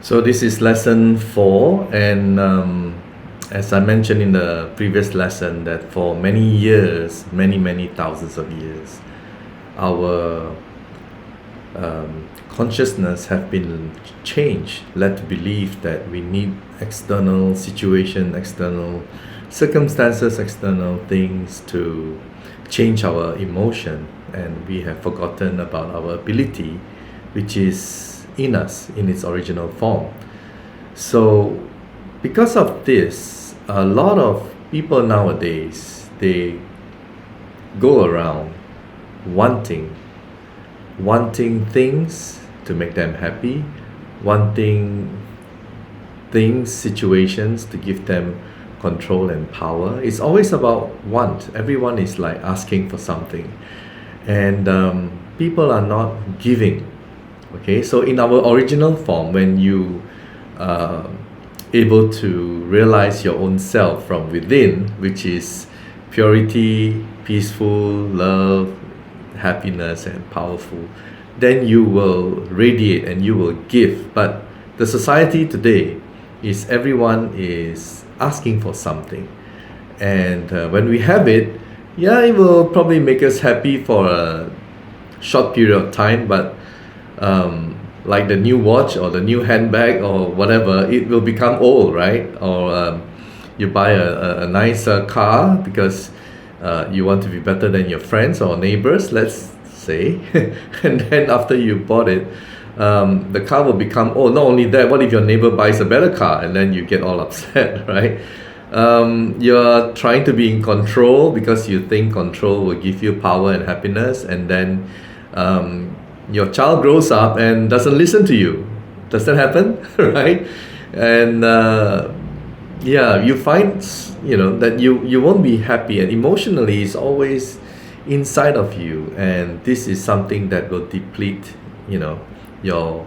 So this is lesson 4, and as I mentioned in the previous lesson, that for many years, many thousands of years, our consciousness have been changed, led to believe that we need external situation, external circumstances, external things to change our emotion, and we have forgotten about our ability, which is in us in its original form. So because of this, a lot of people nowadays, they go around wanting things to make them happy, wanting things, situations to give them control and power. It's always about want. Everyone is like asking for something, and people are not giving. Okay, so in our original form, when you able to realize your own self from within, which is purity, peaceful, love, happiness, and powerful, then you will radiate and you will give. But the society today is everyone is asking for something, and when we have it, yeah, it will probably make us happy for a short period of time, but like the new watch or the new handbag or whatever, it will become old, right? Or you buy a nicer car because you want to be better than your friends or neighbors, let's say. And then after you bought it, the car will become old. Not only that, what if your neighbor buys a better car and then you get all upset, right? You're trying to be in control because you think control will give you power and happiness, and then your child grows up and doesn't listen to you. Does that happen? Right? And yeah, you find that you won't be happy, and emotionally it's always inside of you, and this is something that will deplete your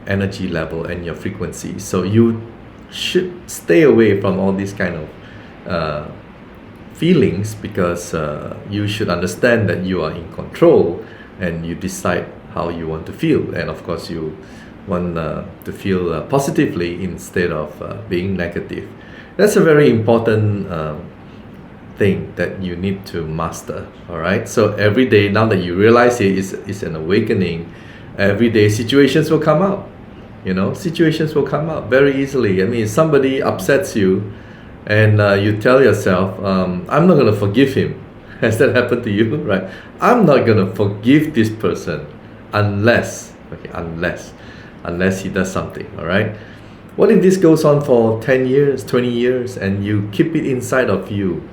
energy level and your frequency. So you should stay away from all these kind of feelings, because you should understand that you are in control and you decide how you want to feel, and of course you want to feel positively instead of being negative. That's a very important thing that you need to master. All right, so every day, now that you realize it is an awakening, every day situations will come up. Situations will come up very easily. I mean, somebody upsets you and you tell yourself, I'm not going to forgive him. Has that happened to you? Right? I'm not going to forgive this person unless he does something. All right, what if this goes on for 10 years, 20 years, and you keep it inside of you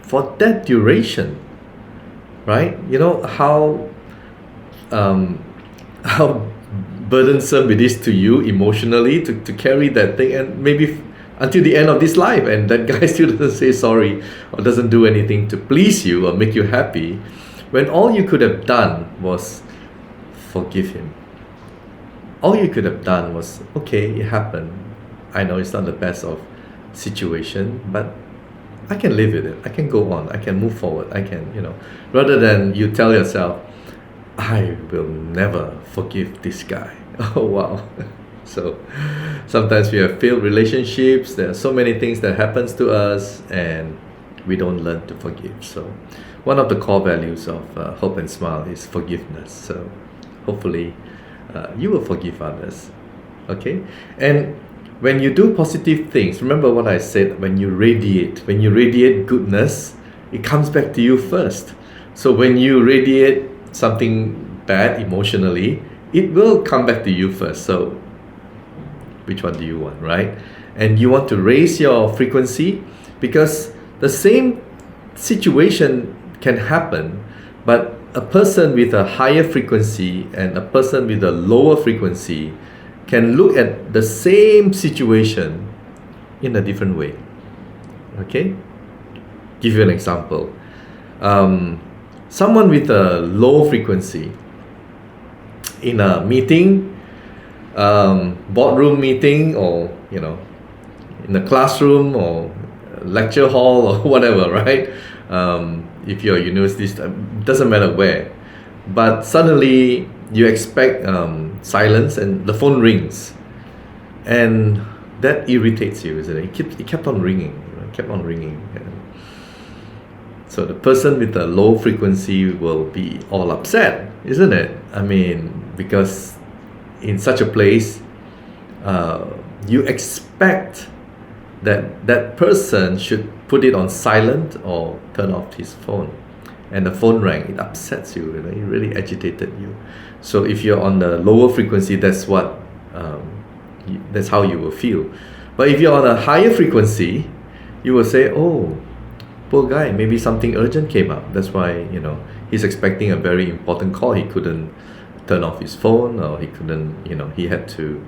for that duration, right? How burdensome it is to you emotionally to carry that thing, and maybe until the end of this life, and that guy still doesn't say sorry or doesn't do anything to please you or make you happy, when all you could have done was forgive him. All you could have done was, okay, it happened. I know it's not the best of situation, but I can live with it. I can go on. I can move forward. I can, rather than you tell yourself, I will never forgive this guy. Oh, wow. So sometimes we have failed relationships. There are so many things that happens to us, and we don't learn to forgive. So one of the core values of Hope and Smile is forgiveness. So hopefully you will forgive others. Okay? And when you do positive things, remember what I said, when you radiate goodness, it comes back to you first. So when you radiate something bad emotionally, it will come back to you first. So which one do you want, right? And you want to raise your frequency, because the same situation can happen, but a person with a higher frequency and a person with a lower frequency can look at the same situation in a different way. Okay? Give you an example. Someone with a low frequency in a meeting, boardroom meeting, or in a classroom or lecture hall or whatever, right? If you're a university, doesn't matter where, but suddenly you expect silence and the phone rings. and that irritates you, isn't it? It kept on ringing, it kept on ringing. And so the person with the low frequency will be all upset, isn't it? I mean, because in such a place, you expect that that person should put it on silent or turn off his phone. And the phone rang, it upsets you, it really agitated you. So if you're on the lower frequency, that's how you will feel. But if you're on a higher frequency, you will say, oh, poor guy, maybe something urgent came up. That's why, he's expecting a very important call. He couldn't turn off his phone, or he couldn't, he had to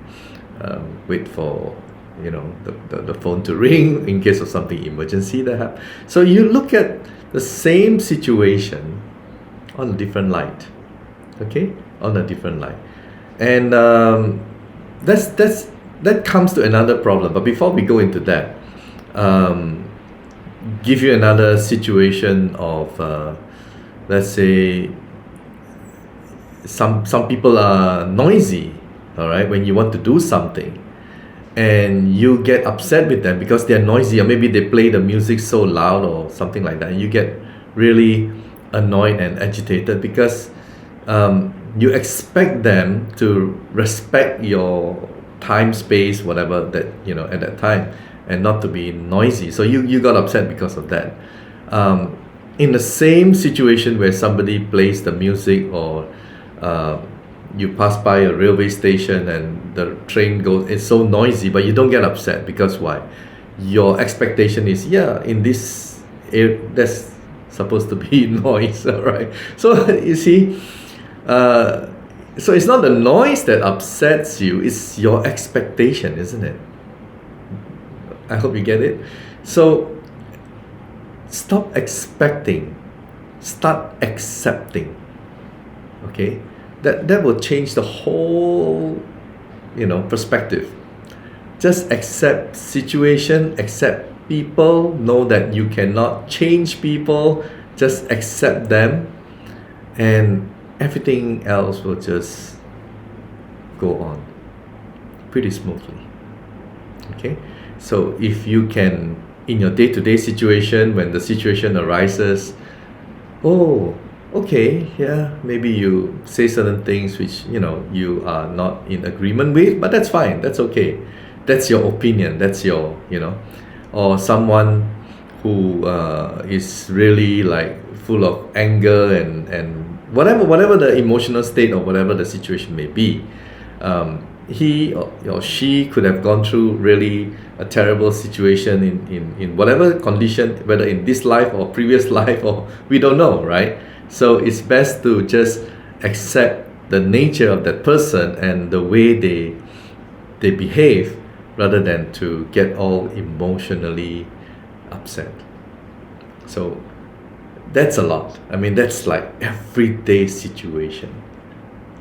wait for, the phone to ring in case of something emergency that happened. So you look at the same situation on a different light, okay? On a different light. And that comes to another problem. But before we go into that, give you another situation of, let's say, some people are noisy, all right, when you want to do something, and you get upset with them because they're noisy, or maybe they play the music so loud or something like that, and you get really annoyed and agitated because you expect them to respect your time, space, whatever that, at that time, and not to be noisy. So you got upset because of that. In the same situation where somebody plays the music, or you pass by a railway station and the train goes, it's so noisy, but you don't get upset because why? Your expectation is, in this area, there's supposed to be noise, all right? So you see, so it's not the noise that upsets you, it's your expectation, isn't it? I hope you get it. So stop expecting, start accepting. Okay, that will change the whole, perspective. Just accept situation, accept people. Know that you cannot change people. Just accept them, and everything else will just go on pretty smoothly. Okay, so if you can, in your day-to-day situation, when the situation arises, okay, maybe you say certain things which you are not in agreement with, but that's fine, that's okay, that's your opinion, that's your, or someone who is really like full of anger and whatever the emotional state or whatever the situation may be, he or she could have gone through really a terrible situation in whatever condition, whether in this life or previous life, or we don't know, right? So it's best to just accept the nature of that person and the way they behave, rather than to get all emotionally upset. So that's a lot. I mean, that's like everyday situation.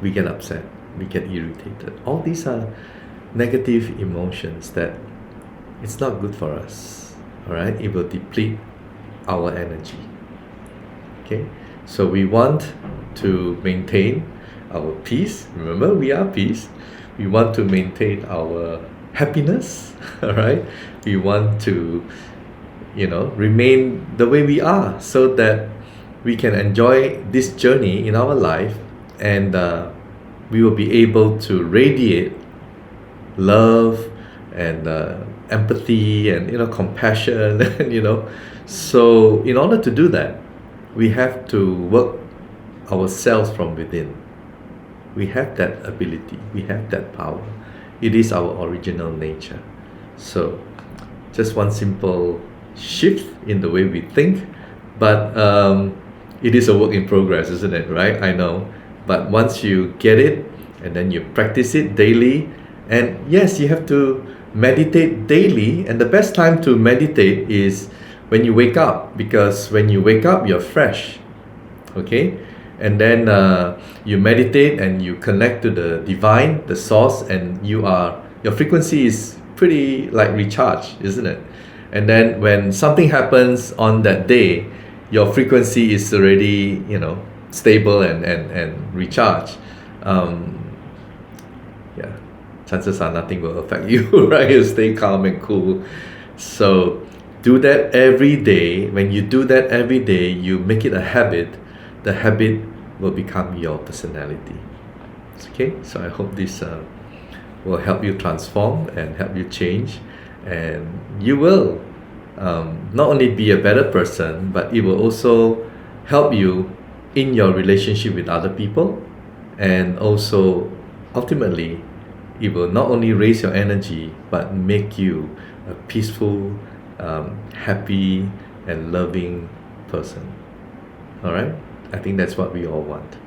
We get upset, we get irritated. All these are negative emotions that it's not good for us. All right, it will deplete our energy. Okay, so we want to maintain our peace. Remember, we are peace. We want to maintain our happiness. All right, we want to remain the way we are, so that we can enjoy this journey in our life, and we will be able to radiate love and empathy and compassion. And so in order to do that, we have to work ourselves from within. We have that ability, we have that power. It is our original nature. So just one simple shift in the way we think, but it is a work in progress, isn't it? Right? I know, but once you get it, and then you practice it daily, and yes, you have to meditate daily, and the best time to meditate is when you wake up, because when you wake up, you're fresh. Okay, and then you meditate and you connect to the divine, the source, and your frequency is pretty like recharged, isn't it? And then when something happens on that day, your frequency is already stable and recharged. chances are nothing will affect you, right? You stay calm and cool. So do that every day. When you do that every day, you make it a habit. The habit will become your personality. Okay, so I hope this will help you transform and help you change, and you will not only be a better person, but it will also help you in your relationship with other people, and also ultimately it will not only raise your energy but make you a peaceful, happy and loving person. All right, I think that's what we all want.